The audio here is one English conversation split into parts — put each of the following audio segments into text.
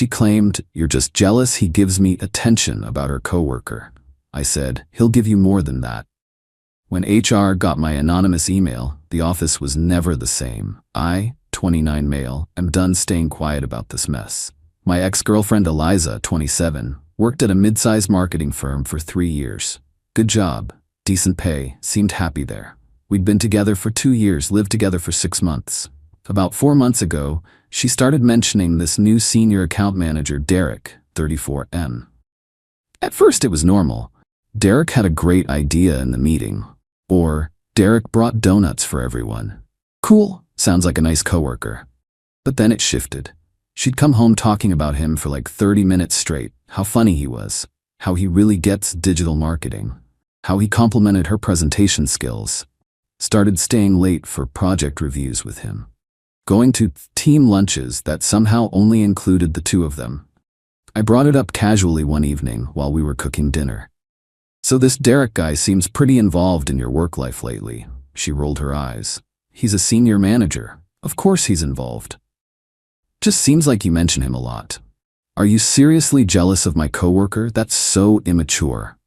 She claimed, "You're just jealous he gives me attention," about her coworker. I said, "He'll give you more than that." When HR got my anonymous email, the office was never the same. I, 29 male, am done staying quiet about this mess. My ex-girlfriend Eliza, 27, worked at a mid-sized marketing firm for 3 years. Good job, decent pay, seemed happy there. We'd been together for 2 years, lived together for 6 months. About 4 months ago, she started mentioning this new senior account manager, Derek, 34M. At first it was normal. Derek had a great idea in the meeting. Or, Derek brought donuts for everyone. Cool, sounds like a nice coworker. But then it shifted. She'd come home talking about him for like 30 minutes straight, how funny he was, how he really gets digital marketing, how he complimented her presentation skills. Started staying late for project reviews with him. Going to team lunches that somehow only included the two of them. I brought it up casually one evening while we were cooking dinner. "So this Derek guy seems pretty involved in your work life lately." She rolled her eyes. "He's a senior manager. Of course he's involved. Just seems like you mention him a lot. Are you seriously jealous of my coworker? That's so immature."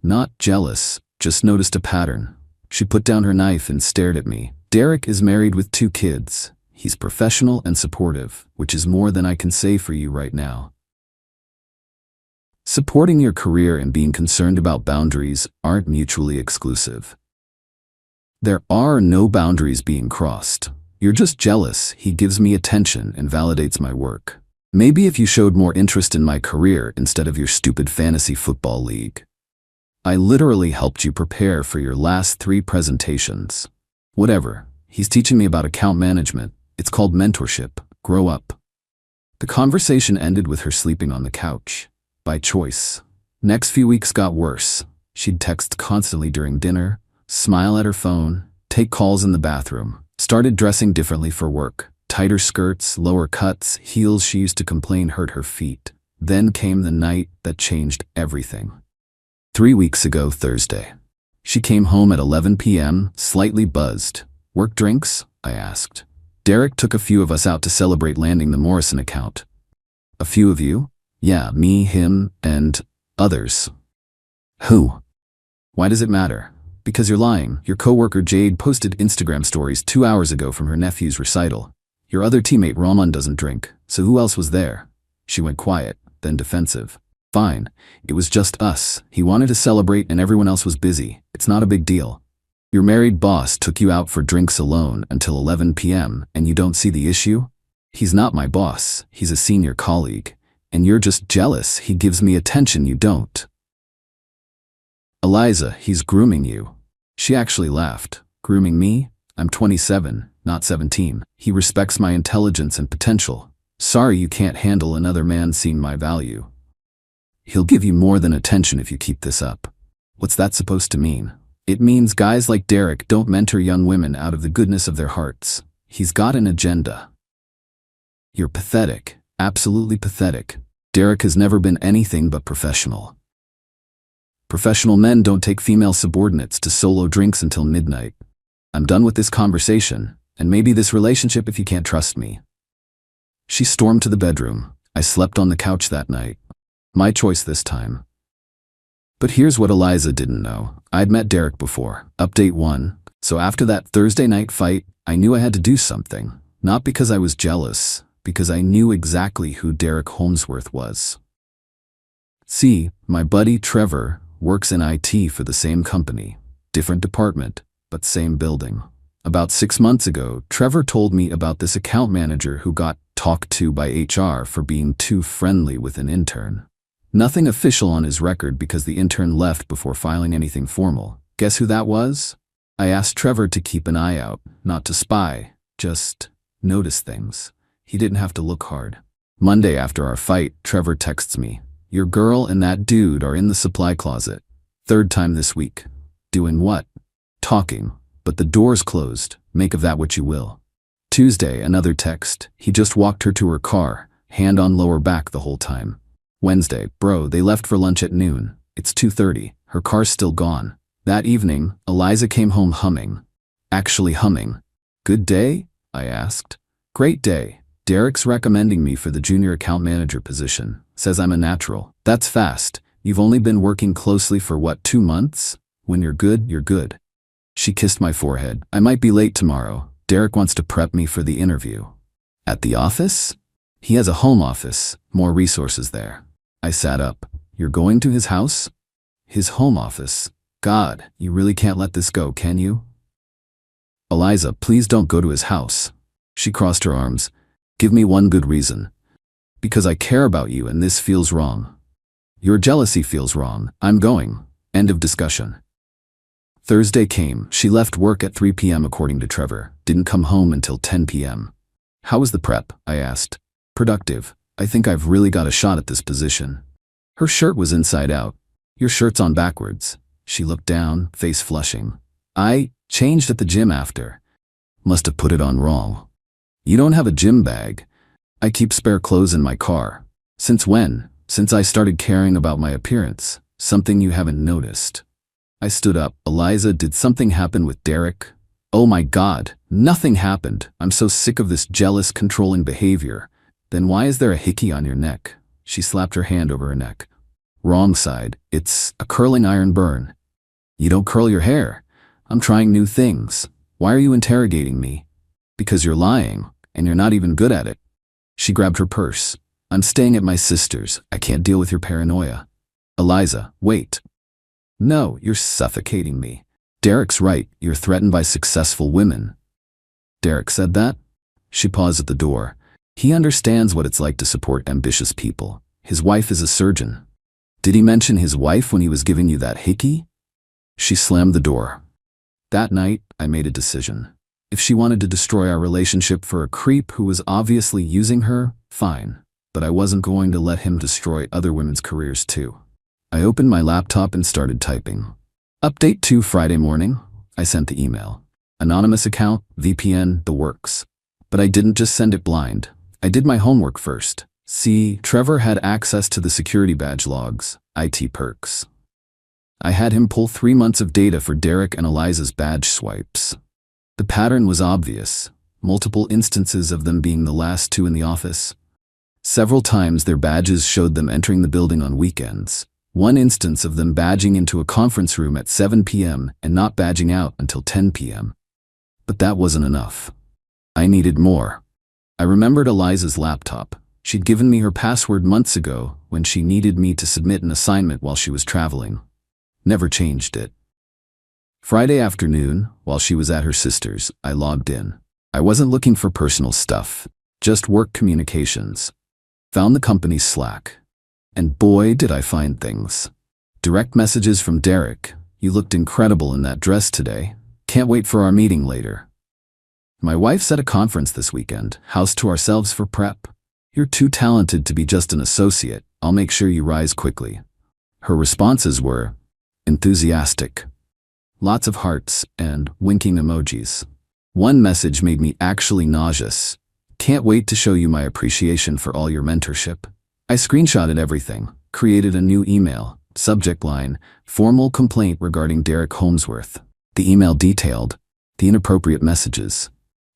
"Not jealous, just noticed a pattern." She put down her knife and stared at me. "Derek is married with 2 kids. He's professional and supportive, which is more than I can say for you right now. Supporting your career and being concerned about boundaries aren't mutually exclusive. There are no boundaries being crossed. You're just jealous he gives me attention and validates my work. Maybe if you showed more interest in my career instead of your stupid fantasy football league. I literally helped you prepare for your last 3 presentations. Whatever, he's teaching me about account management. It's called mentorship. Grow up." The conversation ended with her sleeping on the couch. By choice. Next few weeks got worse. She'd text constantly during dinner, smile at her phone, take calls in the bathroom, started dressing differently for work. Tighter skirts, lower cuts, heels she used to complain hurt her feet. Then came the night that changed everything. 3 weeks ago, Thursday. She came home at 11 p.m., slightly buzzed. "Work drinks?" I asked. "Derek took a few of us out to celebrate landing the Morrison account." "A few of you?" "Yeah, me, him, and others." "Who?" "Why does it matter?" "Because you're lying. Your coworker Jade posted Instagram stories 2 hours ago from her nephew's recital. Your other teammate Rahman doesn't drink, so who else was there?" She went quiet, then defensive. "Fine, it was just us. He wanted to celebrate and everyone else was busy. It's not a big deal. Your married boss took you out for drinks alone until 11 p.m. and you don't see the issue? He's not my boss, he's a senior colleague. And you're just jealous he gives me attention you don't." "Eliza, he's grooming you." She actually laughed. "Grooming me? I'm 27, not 17. He respects my intelligence and potential. Sorry you can't handle another man seeing my value." "He'll give you more than attention if you keep this up." "What's that supposed to mean?" "It means guys like Derek don't mentor young women out of the goodness of their hearts. He's got an agenda." "You're pathetic. Absolutely pathetic. Derek has never been anything but professional. Professional men don't take female subordinates to solo drinks until midnight. I'm done with this conversation, and maybe this relationship if you can't trust me." She stormed to the bedroom. I slept on the couch that night. My choice this time. But here's what Eliza didn't know. I'd met Derek before. Update 1. So after that Thursday night fight, I knew I had to do something. Not because I was jealous, because I knew exactly who Derek Holmesworth was. See, my buddy Trevor works in IT for the same company. Different department, but same building. About 6 months ago, Trevor told me about this account manager who got talked to by HR for being too friendly with an intern. Nothing official on his record because the intern left before filing anything formal. Guess who that was? I asked Trevor to keep an eye out, not to spy, just notice things. He didn't have to look hard. Monday after our fight, Trevor texts me, "Your girl and that dude are in the supply closet. 3rd time this week." "Doing what?" "Talking, but the door's closed. Make of that what you will." Tuesday, another text. "He just walked her to her car, hand on lower back the whole time." Wednesday, "Bro, they left for lunch at noon. It's 2:30. Her car's still gone." That evening, Eliza came home humming. Actually humming. "Good day?" I asked. "Great day. Derek's recommending me for the junior account manager position. Says I'm a natural. That's fast. You've only been working closely for what, 2 months? When you're good, you're good. She kissed my forehead. I might be late tomorrow. Derek wants to prep me for the interview. At the office? He has a home office. More resources there. I sat up. You're going to his house? His home office. God, you really can't let this go, can you? Eliza, please don't go to his house. She crossed her arms. Give me one good reason. Because I care about you and this feels wrong. Your jealousy feels wrong. I'm going. End of discussion. Thursday came. She left work at 3 p.m. according to Trevor. Didn't come home until 10 p.m. How was the prep? I asked. Productive. I think I've really got a shot at this position. Her shirt was inside out. Your shirt's on backwards. She looked down, face flushing. I changed at the gym after. Must have put it on wrong. You don't have a gym bag. I keep spare clothes in my car. Since when? Since I started caring about my appearance. Something you haven't noticed. I stood up. Eliza, did something happen with Derek? Oh my God, nothing happened. I'm so sick of this jealous, controlling behavior. Then why is there a hickey on your neck? She slapped her hand over her neck. Wrong side. It's a curling iron burn. You don't curl your hair. I'm trying new things. Why are you interrogating me? Because you're lying, and you're not even good at it. She grabbed her purse. I'm staying at my sister's. I can't deal with your paranoia. Eliza, wait. No, you're suffocating me. Derek's right. You're threatened by successful women. Derek said that? She paused at the door. He understands what it's like to support ambitious people. His wife is a surgeon. Did he mention his wife when he was giving you that hickey? She slammed the door. That night, I made a decision. If she wanted to destroy our relationship for a creep who was obviously using her, fine. But I wasn't going to let him destroy other women's careers too. I opened my laptop and started typing. Update 2 Friday morning. I sent the email. Anonymous account, VPN, the works. But I didn't just send it blind. I did my homework first. See, Trevor had access to the security badge logs, IT perks. I had him pull 3 months of data for Derek and Eliza's badge swipes. The pattern was obvious. Multiple instances of them being the last 2 in the office. Several times their badges showed them entering the building on weekends. One instance of them badging into a conference room at 7 p.m. and not badging out until 10 p.m. But that wasn't enough. I needed more. I remembered Eliza's laptop. She'd given me her password months ago when she needed me to submit an assignment while she was traveling. Never changed it. Friday afternoon, while she was at her sister's, I logged in. I wasn't looking for personal stuff, just work communications. Found the company's Slack. And boy, did I find things. Direct messages from Derek. You looked incredible in that dress today. Can't wait for our meeting later. My wife set a conference this weekend, house to ourselves for prep. You're too talented to be just an associate. I'll make sure you rise quickly. Her responses were enthusiastic. Lots of hearts and winking emojis. One message made me actually nauseous. Can't wait to show you my appreciation for all your mentorship. I screenshotted everything, created a new email, subject line, formal complaint regarding Derek Holmesworth. The email detailed the inappropriate messages,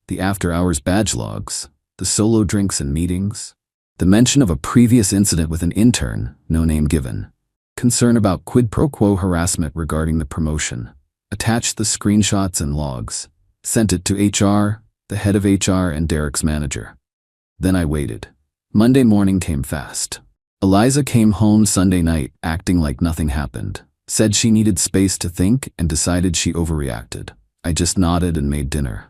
the after-hours badge logs, the solo drinks and meetings, the mention of a previous incident with an intern, no name given, concern about quid pro quo harassment regarding the promotion, attached the screenshots and logs, sent it to HR, the head of HR and Derek's manager. Then I waited. Monday morning came fast. Eliza came home Sunday night, acting like nothing happened. Said she needed space to think and decided she overreacted. I just nodded and made dinner.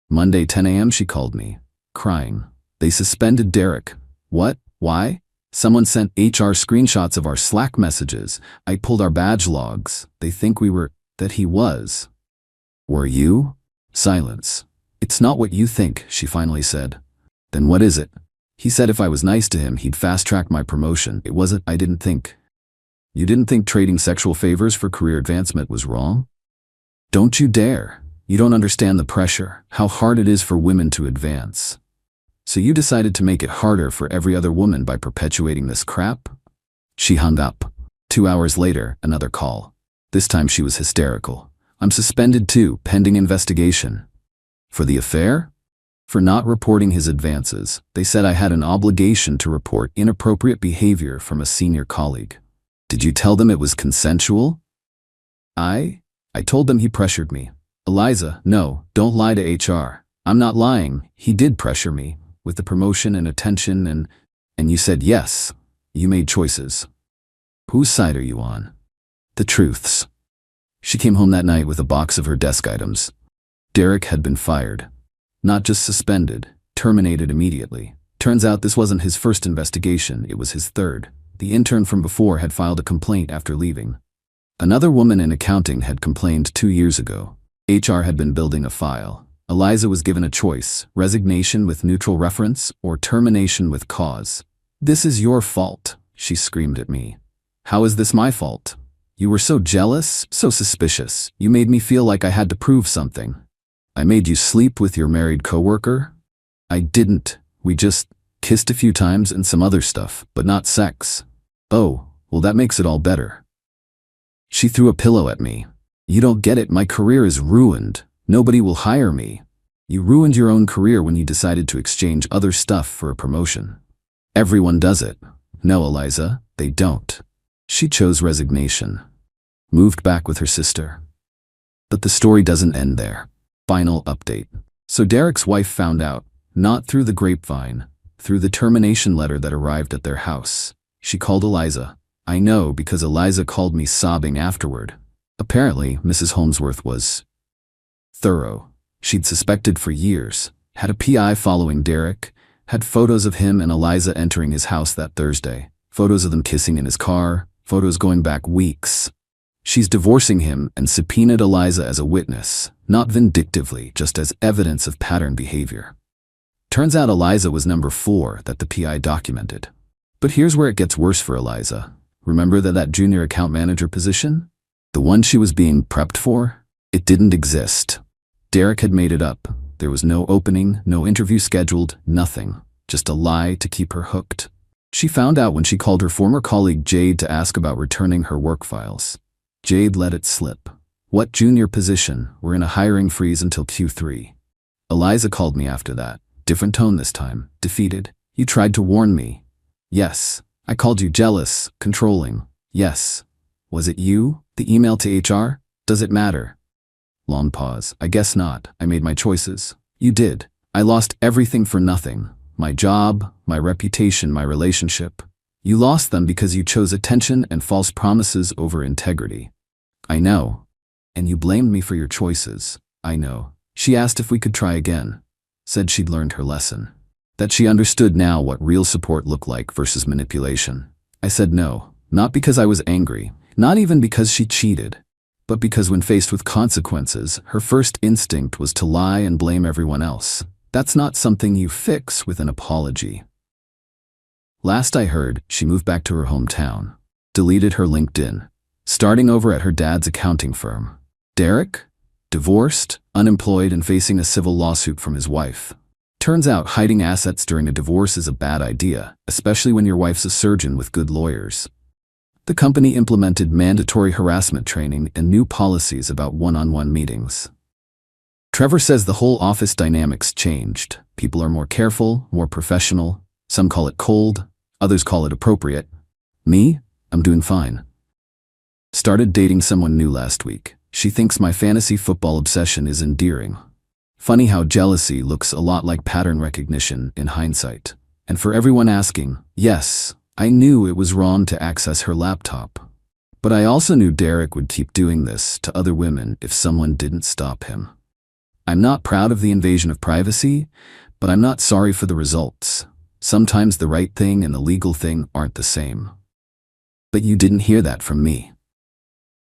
Monday 10 a.m. she called me, crying. They suspended Derek. What? Why? Someone sent HR screenshots of our Slack messages. I pulled our badge logs. They think we were, that he was. Were you? Silence. It's not what you think, she finally said. Then what is it? He said if I was nice to him, he'd fast-track my promotion. It wasn't, I didn't think. You didn't think trading sexual favors for career advancement was wrong? Don't you dare. You don't understand the pressure, how hard it is for women to advance. So you decided to make it harder for every other woman by perpetuating this crap? She hung up. 2 hours later, another call. This time she was hysterical. I'm suspended too, pending investigation. For the affair? For not reporting his advances, they said I had an obligation to report inappropriate behavior from a senior colleague. Did you tell them it was consensual? I told them he pressured me. Eliza, no, don't lie to HR. I'm not lying. He did pressure me, with the promotion and attention and you said yes. You made choices. Whose side are you on? The truth's. She came home that night with a box of her desk items. Derek had been fired. Not just suspended, terminated immediately. Turns out this wasn't his first investigation, it was his third. The intern from before had filed a complaint after leaving. Another woman in accounting had complained 2 years ago. HR had been building a file. Eliza was given a choice: resignation with neutral reference or termination with cause. This is your fault, she screamed at me. How is this my fault? You were so jealous, so suspicious. You made me feel like I had to prove something. I made you sleep with your married coworker? I didn't. We just kissed a few times and some other stuff, but not sex. Oh, well, that makes it all better. She threw a pillow at me. You don't get it, my career is ruined. Nobody will hire me. You ruined your own career when you decided to exchange other stuff for a promotion. Everyone does it. No, Eliza, they don't. She chose resignation. Moved back with her sister. But the story doesn't end there. Final update. So Derek's wife found out, not through the grapevine, through the termination letter that arrived at their house. She called Eliza. I know because Eliza called me sobbing afterward. Apparently, Mrs. Holmesworth was thorough. She'd suspected for years, had a PI following Derek, had photos of him and Eliza entering his house that Thursday, photos of them kissing in his car, photos going back weeks. She's divorcing him and subpoenaed Eliza as a witness, not vindictively, just as evidence of pattern behavior. Turns out Eliza was number 4 that the PI documented. But here's where it gets worse for Eliza. Remember that junior account manager position? The one she was being prepped for? It didn't exist. Derek had made it up. There was no opening, no interview scheduled, nothing. Just a lie to keep her hooked. She found out when she called her former colleague Jade to ask about returning her work files. Jade let it slip. What junior position? We're in a hiring freeze until Q3. Eliza called me after that. Different tone this time. Defeated. You tried to warn me. Yes. I called you jealous, controlling. Yes. Was it you? The email to HR? Does it matter? Long pause. I guess not. I made my choices. You did. I lost everything for nothing. My job, my reputation, my relationship. You lost them because you chose attention and false promises over integrity. I know. And you blamed me for your choices. I know. She asked if we could try again. Said she'd learned her lesson. That she understood now what real support looked like versus manipulation. I said no. Not because I was angry. Not even because she cheated. But because when faced with consequences, her first instinct was to lie and blame everyone else. That's not something you fix with an apology. Last I heard, she moved back to her hometown. Deleted her LinkedIn. Starting over at her dad's accounting firm. Derek? Divorced, unemployed, and facing a civil lawsuit from his wife. Turns out hiding assets during a divorce is a bad idea, especially when your wife's a surgeon with good lawyers. The company implemented mandatory harassment training and new policies about one-on-one meetings. Trevor says the whole office dynamics changed. People are more careful, more professional. Some call it cold, others call it appropriate. Me? I'm doing fine. Started dating someone new last week. She thinks my fantasy football obsession is endearing. Funny how jealousy looks a lot like pattern recognition in hindsight. And for everyone asking, yes, I knew it was wrong to access her laptop. But I also knew Derek would keep doing this to other women if someone didn't stop him. I'm not proud of the invasion of privacy, but I'm not sorry for the results. Sometimes the right thing and the legal thing aren't the same. But you didn't hear that from me.